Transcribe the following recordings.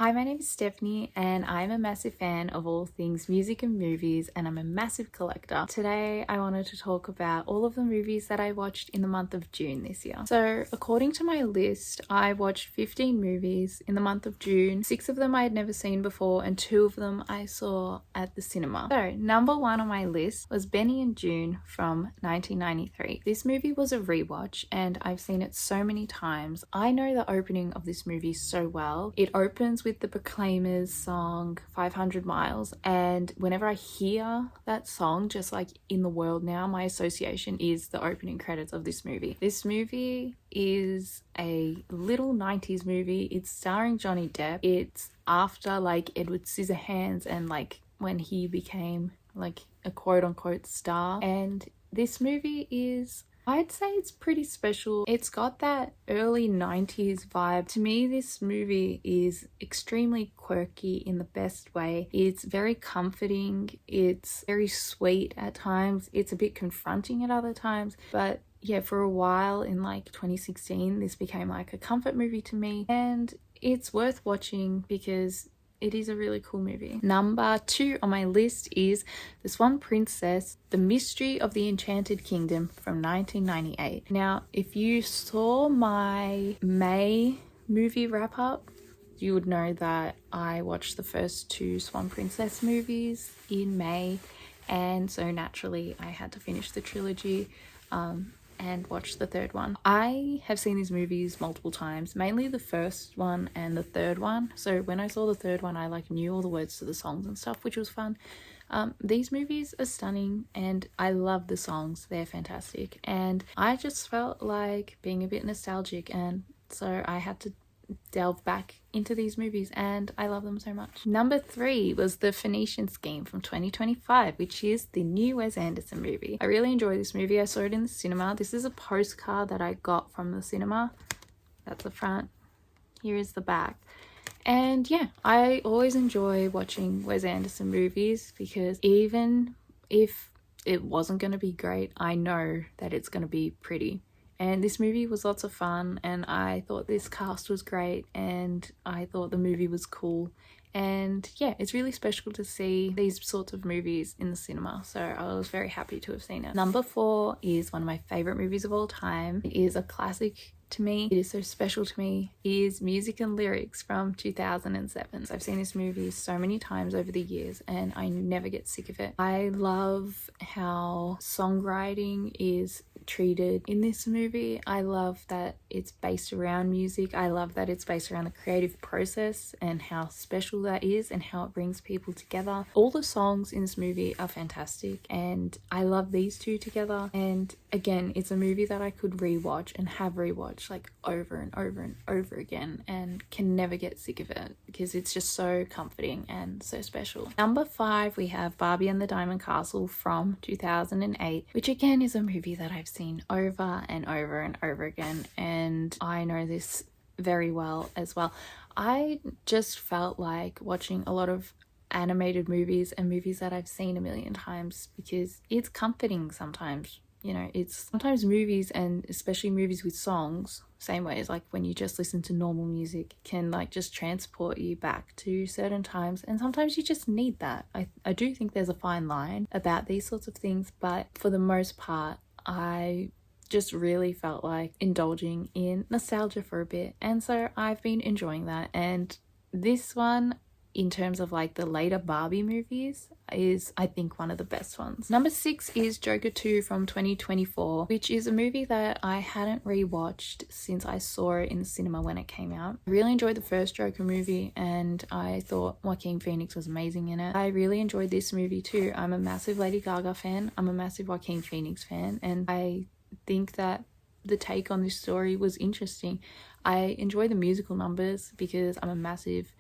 Hi, my name is Stephanie, and I'm a massive fan of all things music and movies, and I'm a massive collector. Today, I wanted to talk about all of the movies that I watched in the month of June this year. So, according to my list, I watched 15 movies in the month of June. 6 of them I had never seen before, and 2 of them I saw at the cinema. So, number 1 on my list was Benny and June from 1993. This movie was a rewatch, and I've seen it so many times. I know the opening of this movie so well. It opens with the Proclaimers song 500 Miles, and whenever I hear that song, just like In the World Now, my association is the opening credits of this movie. This movie is a little 90s movie. It's starring Johnny Depp. It's after like Edward Scissorhands and like when he became like a quote-unquote star, and this movie is, I'd say it's pretty special. It's got that early 90s vibe. To me, this movie is extremely quirky in the best way. It's very comforting. It's very sweet at times. It's a bit confronting at other times. But yeah, for a while in like 2016, this became like a comfort movie to me. And it's worth watching because it is a really cool movie. Number 2 on my list is The Swan Princess, The Mystery of the Enchanted Kingdom from 1998. Now, if you saw my May movie wrap up, you would know that I watched the first 2 Swan Princess movies in May, and so naturally I had to finish the trilogy and watch the third one. I have seen these movies multiple times, mainly the first one and the third one. So when I saw the third one, I like knew all the words to the songs and stuff, which was fun. These movies are stunning and I love the songs. They're fantastic. And I just felt like being a bit nostalgic, and so I had to delve back into these movies and I love them so much. Number 3 was The Phoenician Scheme from 2025, which is the new Wes Anderson movie. I really enjoy this movie. I saw it in the cinema. This is a postcard that I got from the cinema. That's the front. Here is the back. And yeah, I always enjoy watching Wes Anderson movies because even if it wasn't going to be great, I know that it's going to be pretty. And this movie was lots of fun, and I thought this cast was great, and I thought the movie was cool. And yeah, it's really special to see these sorts of movies in the cinema, so I was very happy to have seen it. Number 4 is one of my favorite movies of all time. It is a classic to me. It is so special to me. It is Music and Lyrics from 2007. I've seen this movie so many times over the years and I never get sick of it. I love how songwriting is treated in this movie. I love that it's based around music. I love that it's based around the creative process and how special that is and how it brings people together. All the songs in this movie are fantastic and I love these two together. And again, it's a movie that I could rewatch and have rewatched like over and over and over again and can never get sick of it because it's just so comforting and so special. Number 5, we have Barbie and the Diamond Castle from 2008, which again is a movie that I've seen over and over and over again, and I know this very well as well. I just felt like watching a lot of animated movies and movies that I've seen a million times because it's comforting sometimes. You know, it's sometimes movies, and especially movies with songs, same way as like when you just listen to normal music, can like just transport you back to certain times, and sometimes you just need that. I do think there's a fine line about these sorts of things, but for the most part, I just really felt like indulging in nostalgia for a bit, and so I've been enjoying that. And this one, in terms of like the later Barbie movies, is I think one of the best ones. Number 6 is Joker 2 from 2024, which is a movie that I hadn't rewatched since I saw it in the cinema when it came out. I really enjoyed the first Joker movie and I thought Joaquin Phoenix was amazing in it. I really enjoyed this movie too. I'm a massive Lady Gaga fan. I'm a massive Joaquin Phoenix fan, and I think that the take on this story was interesting. I enjoy the musical numbers because I'm a massive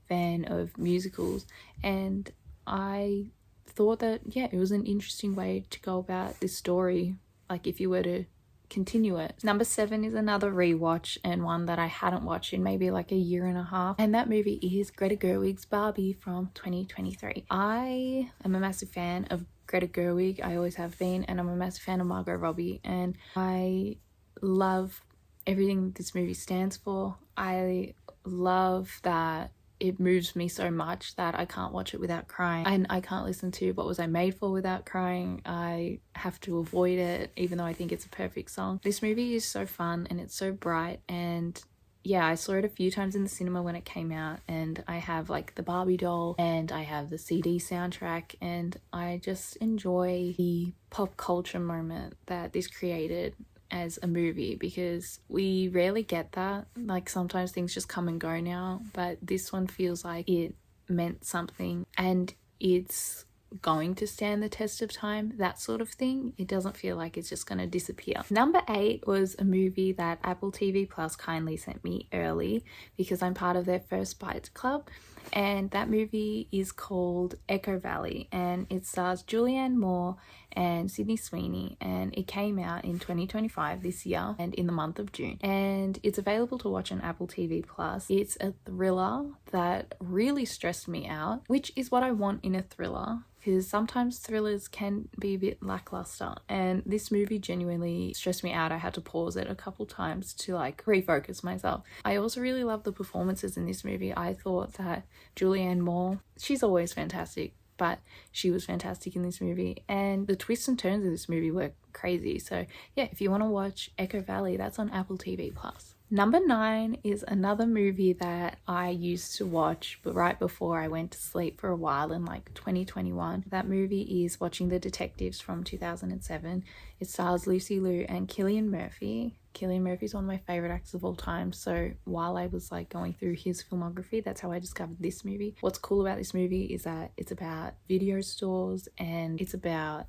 fan of musicals, and I thought that yeah, it was an interesting way to go about this story, like if you were to continue it. Number 7 is another rewatch and one that I hadn't watched in maybe like a year and a half, and that movie is Greta Gerwig's Barbie from 2023. I am a massive fan of Greta Gerwig, I always have been, and I'm a massive fan of Margot Robbie, and I love everything this movie stands for. I love that it moves me so much that I can't watch it without crying, and I can't listen to What Was I Made For without crying. I have to avoid it even though I think it's a perfect song. This movie is so fun and it's so bright, and yeah, I saw it a few times in the cinema when it came out, and I have like the Barbie doll and I have the CD soundtrack, and I just enjoy the pop culture moment that this created as a movie, because we rarely get that. Like sometimes things just come and go now, but this one feels like it meant something and it's going to stand the test of time, that sort of thing. It doesn't feel like it's just going to disappear. Number 8 was a movie that Apple TV Plus kindly sent me early because I'm part of their First Bites Club, and that movie is called Echo Valley, and it stars Julianne Moore and Sydney Sweeney, and it came out in 2025 this year and in the month of June, and it's available to watch on Apple TV Plus. It's a thriller that really stressed me out, which is what I want in a thriller, because sometimes thrillers can be a bit lackluster, and this movie genuinely stressed me out. I had to pause it a couple times to like refocus myself. I also really love the performances in this movie. I thought that Julianne Moore, she's always fantastic, but she was fantastic in this movie, and the twists and turns of this movie were crazy. So yeah, if you want to watch Echo Valley, that's on Apple TV Plus. Number 9 is another movie that I used to watch but right before I went to sleep for a while in like 2021. That movie is Watching the Detectives from 2007. It stars Lucy Liu and Cillian Murphy. Cillian Murphy is one of my favorite actors of all time, so while I was like going through his filmography, that's how I discovered this movie. What's cool about this movie is that it's about video stores, and it's about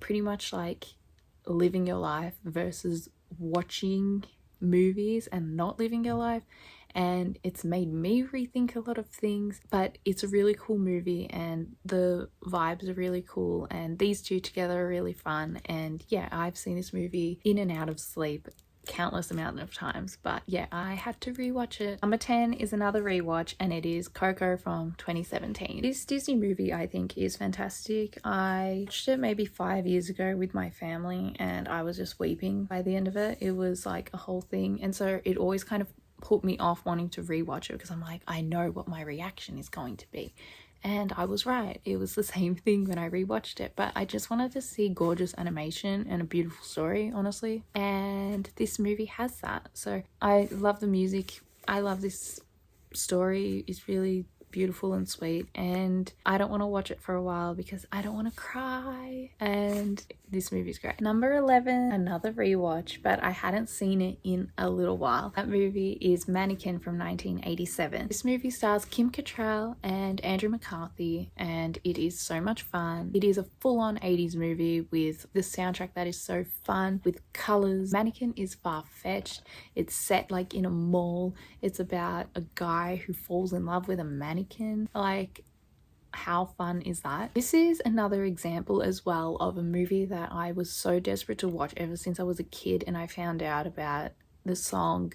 pretty much like living your life versus watching movies and not living your life, and it's made me rethink a lot of things. But it's a really cool movie and the vibes are really cool, and these two together are really fun. And yeah, I've seen this movie in and out of sleep countless amount of times, but yeah, I had to rewatch it. Number 10 is another rewatch, and it is Coco from 2017. This Disney movie I think is fantastic. I watched it maybe 5 years ago with my family, and I was just weeping by the end of it. It was like a whole thing, and so it always kind of put me off wanting to rewatch it because I'm like, I know what my reaction is going to be. And I was right. It was the same thing when I rewatched it, but I just wanted to see gorgeous animation and a beautiful story, honestly. And this movie has that. So I love the music. I love this story. It's really beautiful and sweet, and I don't want to watch it for a while because I don't want to cry, and this movie's great. Number 11, another rewatch, but I hadn't seen it in a little while. That movie is Mannequin from 1987. This movie stars Kim Cattrall and Andrew McCarthy, and it is so much fun. It is a full-on 80s movie with the soundtrack that is so fun, with colors. Mannequin is far-fetched. It's set like in a mall. It's about a guy who falls in love with a mannequin. Like, how fun is that? This is another example as well of a movie that I was so desperate to watch ever since I was a kid, and I found out about the song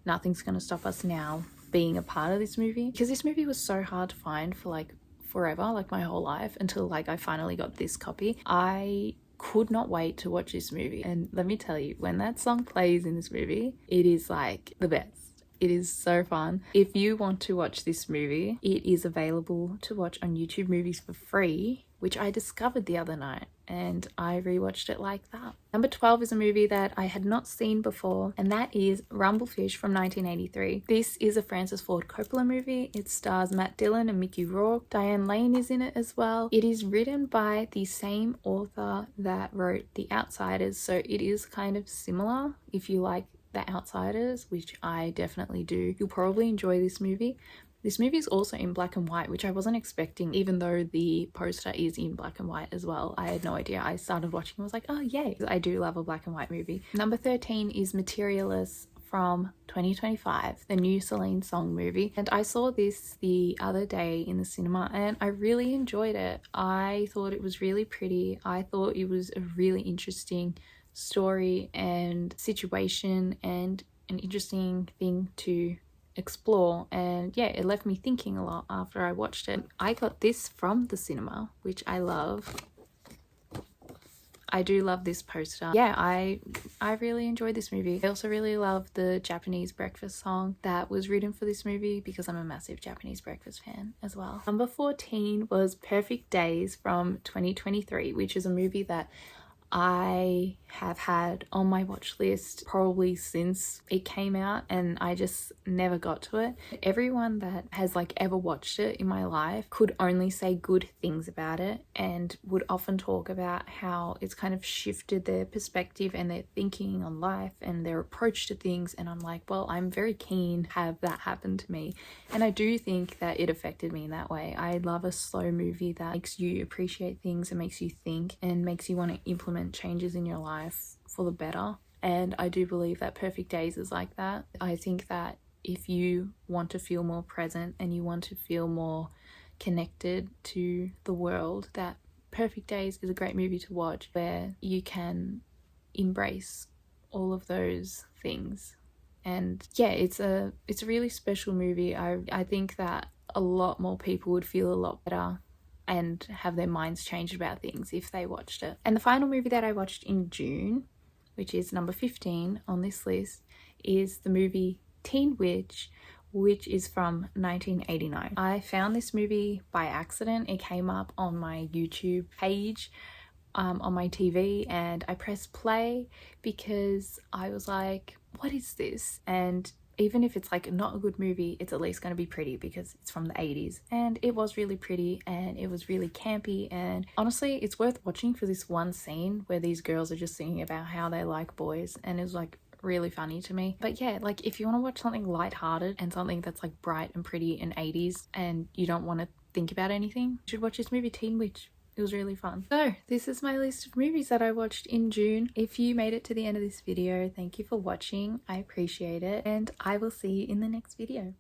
Nothing's Gonna Stop Us Now being a part of this movie, because this movie was so hard to find for like forever, like my whole life, until like I finally got this copy. I could not wait to watch this movie, and let me tell you, when that song plays in this movie, it is like the best. It is so fun. If you want to watch this movie, it is available to watch on YouTube Movies for free, which I discovered the other night, and I rewatched it like that. Number 12 is a movie that I had not seen before, and that is Rumblefish from 1983. This is a Francis Ford Coppola movie. It stars Matt Dillon and Mickey Rourke. Diane Lane is in it as well. It is written by the same author that wrote The Outsiders, so it is kind of similar. If you like The Outsiders, which I definitely do, you'll probably enjoy this movie. This movie is also in black and white, which I wasn't expecting, even though the poster is in black and white as well. I had no idea. I started watching and was like, oh yay, I do love a black and white movie. Number 13 is Materialists from 2025, the new Celine Song movie, and I saw this the other day in the cinema and I really enjoyed it. I thought it was really pretty. I thought it was a really interesting story and situation and an interesting thing to explore, and yeah, it left me thinking a lot after I watched it. I got this from the cinema, which I love. I do love this poster. Yeah, I really enjoyed this movie. I also really love the Japanese breakfast song that was written for this movie because I'm a massive Japanese breakfast fan as well. Number 14 was Perfect Days from 2023, which is a movie that I have had on my watch list probably since it came out, and I just never got to it. Everyone that has like ever watched it in my life could only say good things about it, and would often talk about how it's kind of shifted their perspective and their thinking on life and their approach to things. And I'm like, well, I'm very keen to have that happen to me, and I do think that it affected me in that way. I love a slow movie that makes you appreciate things and makes you think and makes you want to implement changes in your life for the better. And I do believe that Perfect Days is like that. I think that if you want to feel more present and you want to feel more connected to the world, that Perfect Days is a great movie to watch, where you can embrace all of those things. And yeah, it's a really special movie. I think that a lot more people would feel a lot better and have their minds changed about things if they watched it. And the final movie that I watched in June, which is number 15 on this list, is the movie Teen Witch, which is from 1989. I found this movie by accident. It came up on my YouTube page on my TV, and I pressed play because I was like, what is this? And even if it's like not a good movie, it's at least going to be pretty because it's from the 80s. And it was really pretty and it was really campy, and honestly it's worth watching for this one scene where these girls are just singing about how they like boys, and it was like really funny to me. But yeah, like if you want to watch something lighthearted and something that's like bright and pretty in 80s and you don't want to think about anything, you should watch this movie Teen Witch. It was really fun. So this is my list of movies that I watched in June. If you made it to the end of this video, thank you for watching. I appreciate it, and I will see you in the next video.